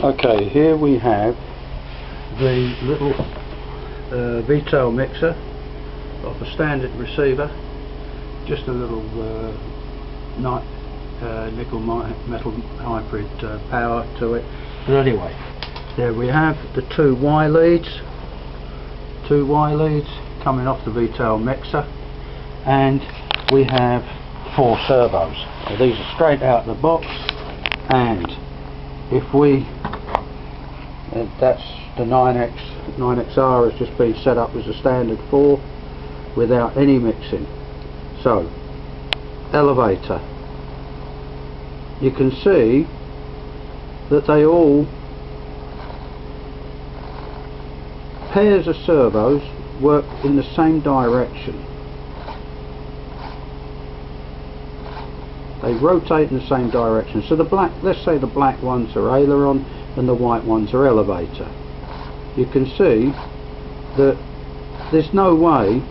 Okay, here we have the little VTail Mixer of a standard receiver, just a little nickel metal hybrid power to it. But anyway, there we have the two Y leads coming off the VTail Mixer, and we have 4 servos. Now, these are straight out of the box, and if we that's the 9XR has just been set up as a standard 4 without any mixing. So, elevator, you can see that they all, pairs of servos work in the same direction. They rotate in the same direction. So the black, let's say the black ones are aileron and the white ones are elevator. You can see that there's no way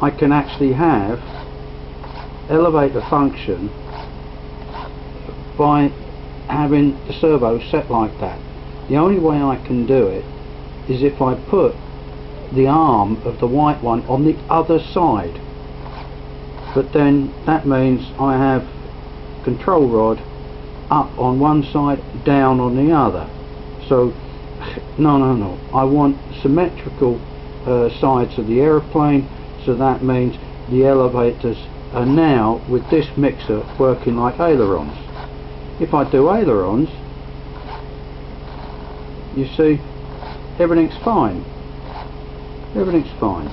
I can actually have elevator function by having the servo set like that. The only way I can do it is if I put the arm of the white one on the other side, but then that means I have control rod up on one side, down on the other. So no, I want symmetrical sides of the aeroplane, so that means the elevators are now with this mixer working like ailerons. If I do ailerons, you see everything's fine. Everything's fine.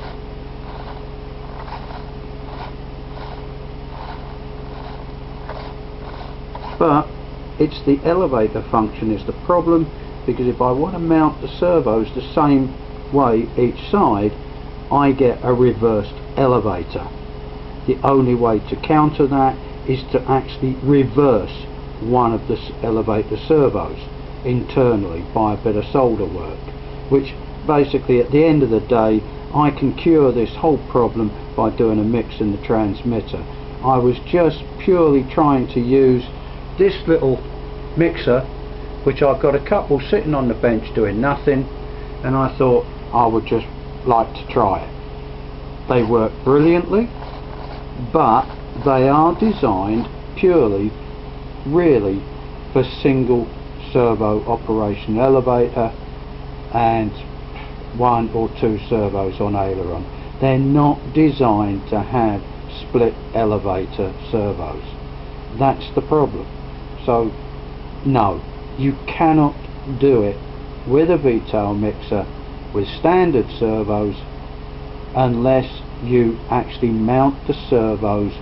But it's the elevator function is the problem, because if I want to mount the servos the same way each side, I get a reversed elevator. The only way to counter that is to actually reverse one of the elevator servos internally by a bit of solder work, which basically at the end of the day I can cure this whole problem by doing a mix in the transmitter. I was just purely trying to use this little mixer, which I've got a couple sitting on the bench doing nothing, and I thought I would just like to try it. They work brilliantly, but they are designed purely really for single servo operation elevator and 1 or 2 servos on aileron. They're not designed to have split elevator servos. That's the problem. So no, you cannot do it with a VTail mixer with standard servos unless you actually mount the servos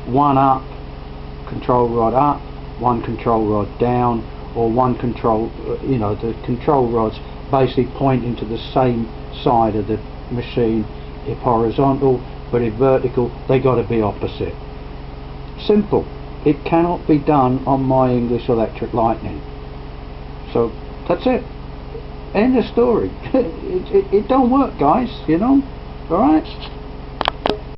one up, control rod up, one control rod down, or one control, the control rods basically pointing to the same side of the machine. If horizontal, but if vertical, they got to be opposite. Simple. It cannot be done on my English Electric Lightning. So that's it. End of story. It don't work, guys, Alright?